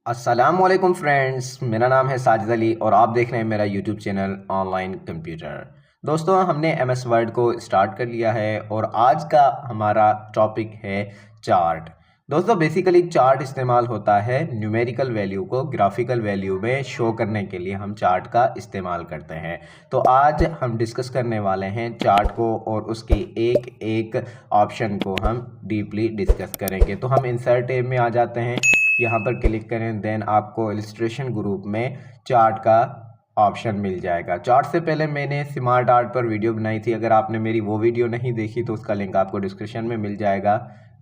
अस्सलामुअलैकुम फ्रेंड्स, मेरा नाम है साजिद अली और आप देख रहे हैं मेरा यूट्यूब चैनल ऑनलाइन कंप्यूटर। दोस्तों, हमने एमएस वर्ड को स्टार्ट कर लिया है और आज का हमारा टॉपिक है चार्ट। दोस्तों, बेसिकली चार्ट इस्तेमाल होता है न्यूमेरिकल वैल्यू को ग्राफिकल वैल्यू में शो करने के लिए हम चार्ट का इस्तेमाल करते हैं। तो आज हम डिस्कस करने वाले हैं चार्ट को और उसके एक एक ऑप्शन को हम डीपली डिस्कस करेंगे। तो हम इंसर्ट टैब में आ जाते हैं, यहाँ पर क्लिक करें, देन आपको इलस्ट्रेशन ग्रुप में चार्ट का ऑप्शन मिल जाएगा। चार्ट से पहले मैंने स्मार्ट आर्ट पर वीडियो बनाई थी, अगर आपने मेरी वो वीडियो नहीं देखी तो उसका लिंक आपको डिस्क्रिप्शन में मिल जाएगा,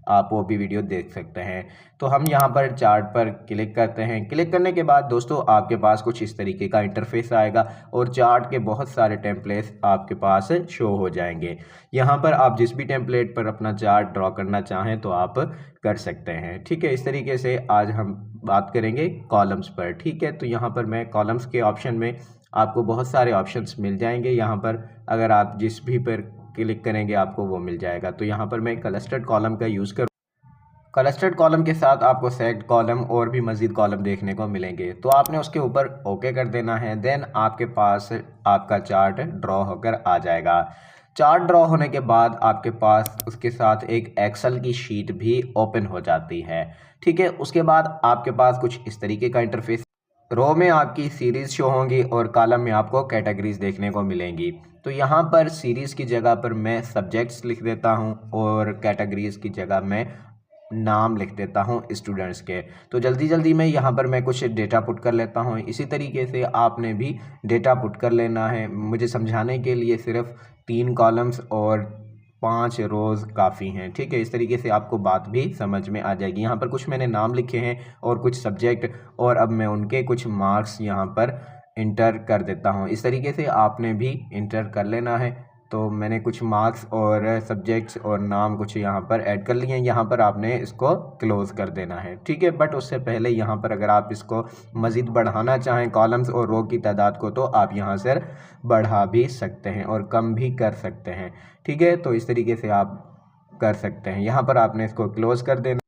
आप वो भी वीडियो देख सकते हैं। तो हम यहाँ पर चार्ट पर क्लिक करते हैं। क्लिक करने के बाद दोस्तों आपके पास कुछ इस तरीके का इंटरफेस आएगा और चार्ट के बहुत सारे टेम्पलेट्स आपके पास शो हो जाएंगे। यहाँ पर आप जिस भी टेम्पलेट पर अपना चार्ट ड्रॉ करना चाहें तो आप कर सकते हैं। ठीक है, इस तरीके से आज हम बात करेंगे कॉलम्स पर। ठीक है, तो यहाँ पर मैं कॉलम्स के ऑप्शन में आपको बहुत सारे ऑप्शंस मिल जाएंगे। यहाँ पर अगर आप जिस भी पर क्लिक करेंगे आपको वो मिल जाएगा। तो यहाँ पर मैं क्लस्टर्ड कॉलम का यूज़ करूँ। क्लस्टर्ड कॉलम के साथ आपको सेलेक्ट कॉलम और भी मज़ीद कॉलम देखने को मिलेंगे, तो आपने उसके ऊपर ओके कर देना है। देन आपके पास आपका चार्ट ड्रॉ होकर आ जाएगा। चार्ट ड्रॉ होने के बाद आपके पास उसके साथ एक एक्सेल की शीट भी ओपन हो जाती है। ठीक है, उसके बाद आपके पास कुछ इस तरीके का इंटरफेस, रो में आपकी सीरीज़ शो होंगी और कॉलम में आपको कैटेगरीज देखने को मिलेंगी। तो यहाँ पर सीरीज़ की जगह पर मैं सब्जेक्ट्स लिख देता हूँ और कैटेगरीज की जगह मैं नाम लिख देता हूँ स्टूडेंट्स के। तो जल्दी जल्दी में यहाँ पर मैं कुछ डेटा पुट कर लेता हूँ। इसी तरीके से आपने भी डेटा पुट कर लेना है। मुझे समझाने के लिए सिर्फ 3 कॉलम्स और 5 रोज़ काफ़ी हैं। ठीक है, इस तरीके से आपको बात भी समझ में आ जाएगी। यहाँ पर कुछ मैंने नाम लिखे हैं और कुछ सब्जेक्ट, और अब मैं उनके कुछ मार्क्स यहाँ पर इंटर कर देता हूँ। इस तरीके से आपने भी इंटर कर लेना है। तो मैंने कुछ मार्क्स और सब्जेक्ट्स और नाम कुछ यहाँ पर ऐड कर लिए हैं। यहाँ पर आपने इसको क्लोज़ कर देना है। ठीक है, बट उससे पहले यहाँ पर अगर आप इसको मज़ीद बढ़ाना चाहें कॉलम्स और रो की तादाद को, तो आप यहाँ से बढ़ा भी सकते हैं और कम भी कर सकते हैं। ठीक है, तो इस तरीके से आप कर सकते हैं। यहाँ पर आपने इसको क्लोज़ कर देना।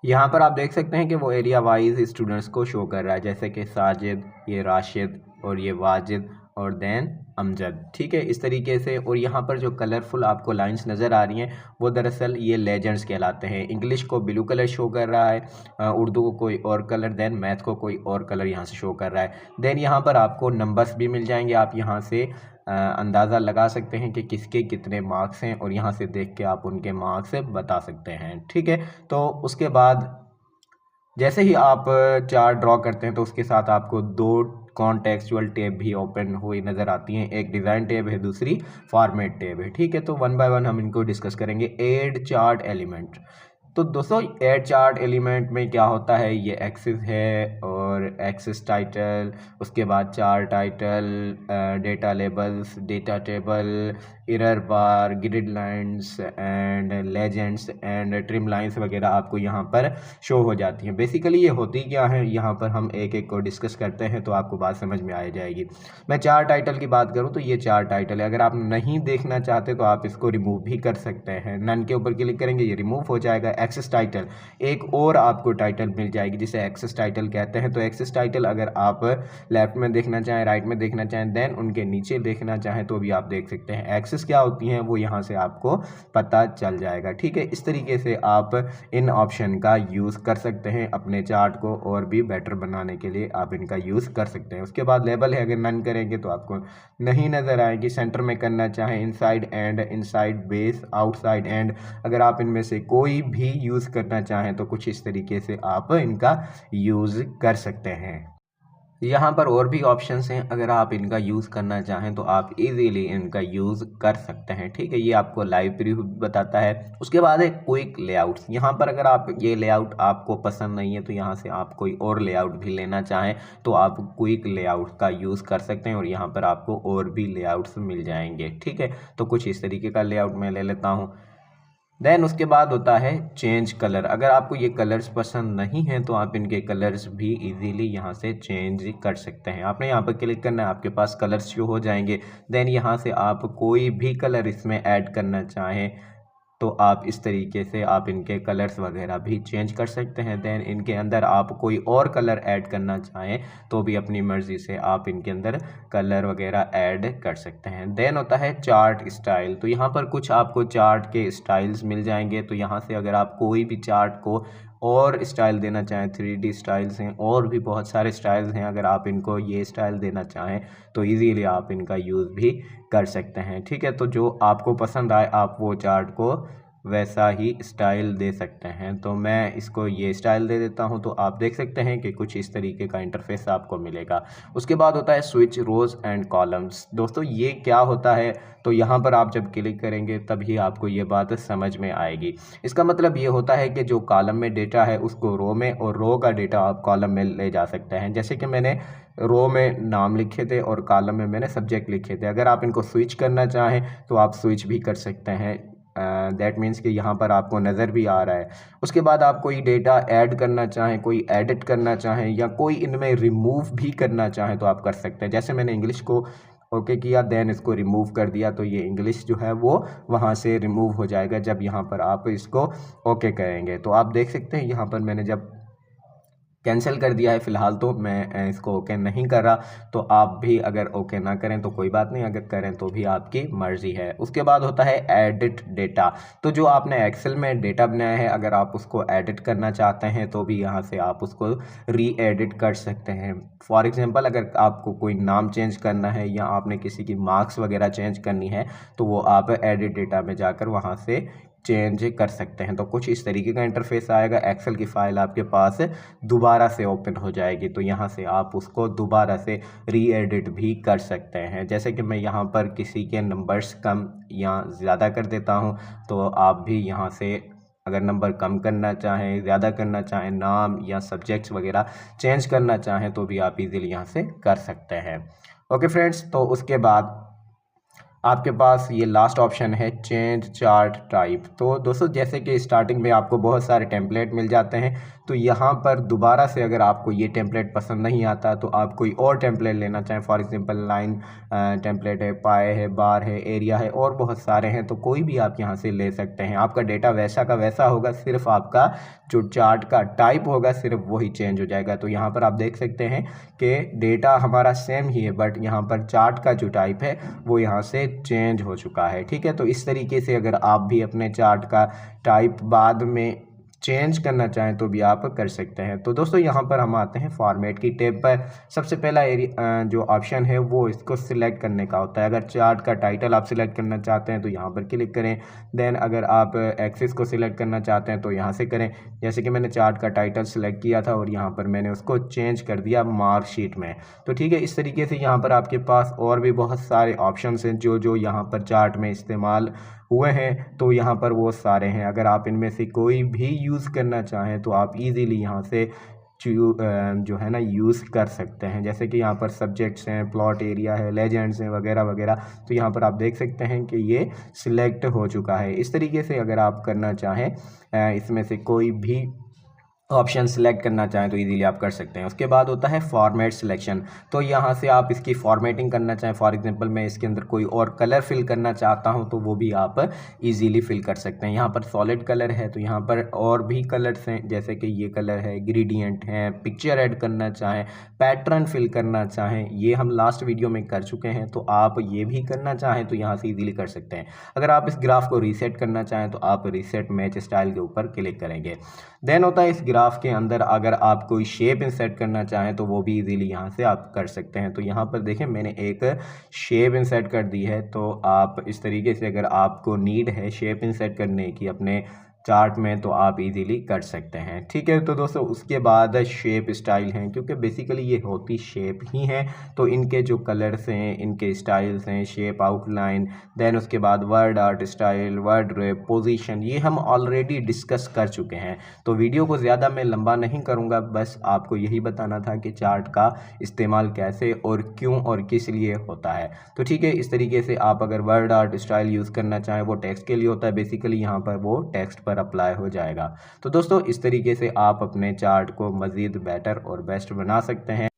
यहाँ पर आप देख सकते हैं कि वो एरिया वाइज स्टूडेंट्स को शो कर रहा है, जैसे कि साजिद, ये राशिद और ये वाजिद और देन अमजद। ठीक है, इस तरीके से। और यहाँ पर जो कलरफुल आपको लाइंस नज़र आ रही हैं वो दरअसल ये लेजेंड्स कहलाते हैं। इंग्लिश को ब्लू कलर शो कर रहा है, उर्दू को कोई और कलर, देन मैथ को कोई और कलर यहाँ से शो कर रहा है। देन यहाँ पर आपको नंबर्स भी मिल जाएंगे। आप यहाँ से अंदाज़ा लगा सकते हैं कि किसके कितने मार्क्स हैं और यहाँ से देख के आप उनके मार्क्स बता सकते हैं। ठीक है, तो उसके बाद जैसे ही आप चार्ट ड्रॉ करते हैं तो उसके साथ आपको 2 कॉन्टेक्चुअल टैब भी ओपन हुई नज़र आती हैं। एक डिज़ाइन टैब है, दूसरी फॉर्मेट टैब है। ठीक है, तो वन बाय वन हम इनको डिस्कस करेंगे। Add chart element. तो दोस्तों, ऐड चार्ट एलिमेंट में क्या होता है, ये एक्सिस है और एक्सिस टाइटल, उसके बाद chart title, data labels, data table, error bar, grid lines and legends and trim lines वगैरह आपको यहाँ पर शो हो जाती हैं। बेसिकली ये होती क्या है, यहाँ पर हम एक एक को डिस्कस करते हैं तो आपको बात समझ में आ जाएगी। मैं चार्ट टाइटल की बात करूँ तो ये चार्ट टाइटल है। अगर आप नहीं देखना चाहते तो आप इसको रिमूव भी कर सकते हैं। नन के ऊपर क्लिक करेंगे, ये रिमूव हो जाएगा। एक्सेस टाइटल, एक और आपको टाइटल मिल जाएगी जिसे एक्सेस टाइटल कहते हैं। तो एक्सेस टाइटल अगर आप लेफ्ट में देखना चाहें, राइट में देखना चाहें, देन उनके नीचे देखना चाहें तो भी आप देख सकते हैं। एक्सेस क्या होती हैं वो यहाँ से आपको पता चल जाएगा। ठीक है, इस तरीके से आप इन ऑप्शन का यूज़ कर सकते हैं अपने चार्ट को और भी बेटर बनाने के लिए आप इनका यूज़ कर सकते हैं। उसके बाद लेबल है, अगर नन करेंगे तो आपको नहीं नज़र आएगी। सेंटर में करना चाहें, inside and, inside base, outside and, अगर आप इनमें से कोई भी यूज़ करना चाहें तो कुछ इस तरीके से आप इनका यूज़ कर सकते हैं। यहाँ पर और भी ऑप्शंस हैं, अगर आप इनका यूज़ करना चाहें तो आप इजीली इनका यूज़ कर सकते हैं। ठीक है, ये आपको लाइव प्रीव्यू बताता है। उसके बाद है क्विक लेआउट्स। यहाँ पर अगर आप ये लेआउट आपको पसंद नहीं है तो यहाँ से आप कोई और लेआउट भी लेना चाहें तो आप क्विक लेआउट का यूज़ कर सकते हैं और यहाँ पर आपको और भी लेआउट्स मिल जाएंगे। ठीक है, तो कुछ इस तरीके का लेआउट मैं ले लेता हूँ। देन उसके बाद होता है चेंज कलर। अगर आपको ये कलर्स पसंद नहीं हैं तो आप इनके कलर्स भी इजीली यहाँ से चेंज कर सकते हैं। आपने यहाँ पर क्लिक करना है, आपके पास कलर्स शो हो जाएंगे। देन यहाँ से आप कोई भी कलर इसमें ऐड करना चाहें तो आप इस तरीके से आप इनके कलर्स वगैरह भी चेंज कर सकते हैं। देन इनके अंदर आप कोई और कलर ऐड करना चाहें तो भी अपनी मर्ज़ी से आप इनके अंदर कलर वगैरह ऐड कर सकते हैं। देन होता है चार्ट स्टाइल। तो यहाँ पर कुछ आपको चार्ट के स्टाइल्स मिल जाएंगे। तो यहाँ से अगर आप कोई भी चार्ट को और स्टाइल देना चाहें, 3D स्टाइल्स हैं और भी बहुत सारे स्टाइल्स हैं, अगर आप इनको ये स्टाइल देना चाहें तो इजीली आप इनका यूज़ भी कर सकते हैं। ठीक है, तो जो आपको पसंद आए आप वो चार्ट को वैसा ही स्टाइल दे सकते हैं। तो मैं इसको ये स्टाइल दे देता हूं। तो आप देख सकते हैं कि कुछ इस तरीके का इंटरफेस आपको मिलेगा। उसके बाद होता है स्विच रोज एंड कॉलम्स। दोस्तों ये क्या होता है, तो यहाँ पर आप जब क्लिक करेंगे तभी आपको ये बात समझ में आएगी। इसका मतलब ये होता है कि जो कॉलम में डेटा है उसको रो में, और रो का डेटा आप कॉलम में ले जा सकते हैं। जैसे कि मैंने रो में नाम लिखे थे और कॉलम में मैंने सब्जेक्ट लिखे थे। अगर आप इनको स्विच करना चाहें तो आप स्विच भी कर सकते हैं। दैट मीन्स कि यहाँ पर आपको नज़र भी आ रहा है। उसके बाद आप कोई डेटा ऐड करना चाहें, कोई एडिट करना चाहें या कोई इनमें रिमूव भी करना चाहें तो आप कर सकते हैं। जैसे मैंने इंग्लिश को ओके किया, देन इसको रिमूव कर दिया, तो ये इंग्लिश जो है वो वहाँ से रिमूव हो जाएगा जब यहाँ पर आप इसको ओके करेंगे। तो आप देख सकते हैं यहाँ पर मैंने जब कैंसिल कर दिया है फ़िलहाल, तो मैं इसको ओके नहीं कर रहा। तो आप भी अगर ओके ना करें तो कोई बात नहीं, अगर करें तो भी आपकी मर्ज़ी है। उसके बाद होता है एडिट डेटा। तो जो आपने एक्सेल में डेटा बनाया है, अगर आप उसको एडिट करना चाहते हैं तो भी यहाँ से आप उसको री एडिट कर सकते हैं। फॉर एग्जांपल अगर आपको कोई नाम चेंज करना है या आपने किसी की मार्क्स वगैरह चेंज करनी है तो वो आप एडिट डेटा में जाकर वहाँ से चेंज कर सकते हैं। तो कुछ इस तरीके का इंटरफेस आएगा। एक्सेल की फ़ाइल आपके पास दोबारा से ओपन हो जाएगी, तो यहाँ से आप उसको दोबारा से री एडिट भी कर सकते हैं। जैसे कि मैं यहाँ पर किसी के नंबर्स कम या ज़्यादा कर देता हूँ, तो आप भी यहाँ से अगर नंबर कम करना चाहें, ज़्यादा करना चाहें, नाम या सब्जेक्ट्स वगैरह चेंज करना चाहें तो भी आप इजीली यहाँ से कर सकते हैं। ओके फ्रेंड्स, तो उसके बाद आपके पास ये लास्ट ऑप्शन है चेंज चार्ट टाइप। तो दोस्तों जैसे कि स्टार्टिंग में आपको बहुत सारे टेम्पलेट मिल जाते हैं, तो यहाँ पर दोबारा से अगर आपको ये टेम्पलेट पसंद नहीं आता तो आप कोई और टेम्पलेट लेना चाहें, फॉर एग्जांपल लाइन टेम्पलेट है, पाए है, बार है, एरिया है और बहुत सारे हैं, तो कोई भी आप यहाँ से ले सकते हैं। आपका डेटा वैसा का वैसा होगा, सिर्फ आपका जो चार्ट का टाइप होगा सिर्फ वही चेंज हो जाएगा। तो यहाँ पर आप देख सकते हैं कि डेटा हमारा सेम ही है, बट यहाँ पर चार्ट का जो टाइप है वो यहाँ से चेंज हो चुका है। ठीक है, तो इस तरीके से अगर आप भी अपने चार्ट का टाइप बाद में चेंज करना चाहें तो भी आप कर सकते हैं। तो दोस्तों यहाँ पर हम आते हैं फॉर्मेट की टैब पर। सबसे पहला एरिया जो ऑप्शन है वो इसको सिलेक्ट करने का होता है। अगर चार्ट का टाइटल आप सिलेक्ट करना चाहते हैं तो यहाँ पर क्लिक करें। देन अगर आप एक्सिस को सिलेक्ट करना चाहते हैं तो यहाँ से करें। जैसे कि मैंने चार्ट का टाइटल सिलेक्ट किया था और यहाँ पर मैंने उसको चेंज कर दिया मार्कशीट में। तो ठीक है, इस तरीके से यहाँ पर आपके पास और भी बहुत सारे ऑप्शन हैं जो यहाँ पर चार्ट में इस्तेमाल हुए हैं। तो यहाँ पर वो सारे हैं, अगर आप इनमें से कोई भी यूज़ करना चाहें तो आप इजीली यहाँ से जो है ना यूज़ कर सकते हैं। जैसे कि यहाँ पर सब्जेक्ट्स हैं, प्लॉट एरिया है, लेजेंड्स हैं वगैरह वगैरह। तो यहाँ पर आप देख सकते हैं कि ये सिलेक्ट हो चुका है। इस तरीके से अगर आप करना चाहें इसमें से कोई भी ऑप्शन सेलेक्ट करना चाहें तो इजीली आप कर सकते हैं। उसके बाद होता है फॉर्मेट सिलेक्शन। तो यहाँ से आप इसकी फॉर्मेटिंग करना चाहें, फॉर एग्जांपल मैं इसके अंदर कोई और कलर फिल करना चाहता हूँ तो वो भी आप इजीली फिल कर सकते हैं। यहाँ पर सॉलिड कलर है तो यहाँ पर और भी कलर्स हैं, जैसे कि ये कलर है, ग्रेडियंट हैं, पिक्चर ऐड करना चाहें, पैटर्न फिल करना चाहें, ये हम लास्ट वीडियो में कर चुके हैं। तो आप ये भी करना चाहें तो यहाँ से इजीली कर सकते हैं। अगर आप इस ग्राफ को रीसेट करना चाहें तो आप रीसेट मैच स्टाइल के ऊपर क्लिक करेंगे। देन होता है इस ग्राफ के अंदर अगर आप कोई शेप इंसर्ट करना चाहें तो वो भी इजीली यहाँ से आप कर सकते हैं। तो यहाँ पर देखें मैंने एक शेप इंसर्ट कर दी है। तो आप इस तरीके से अगर आपको नीड है शेप इंसर्ट करने की अपने चार्ट में तो आप इजीली कर सकते हैं। ठीक है, तो दोस्तों उसके बाद शेप स्टाइल हैं, क्योंकि बेसिकली ये होती शेप ही हैं। तो इनके जो कलर्स हैं, इनके स्टाइल्स हैं, शेप, आउटलाइन, देन उसके बाद word art style, word rap, position, ये हम ऑलरेडी डिस्कस कर चुके हैं। तो वीडियो को ज़्यादा मैं लंबा नहीं करूँगा, बस आपको यही बताना था कि चार्ट का इस्तेमाल कैसे और क्यों और किस लिए होता है। तो ठीक है, इस तरीके से आप अगर वर्ड आर्ट स्टाइल यूज़ करना चाहें, वो टेक्स्ट के लिए होता है, बेसिकली यहाँ पर वो टेक्स्ट पर अप्लाई हो जाएगा। तो दोस्तों इस तरीके से आप अपने चार्ट को मज़ीद बेटर और बेस्ट बना सकते हैं।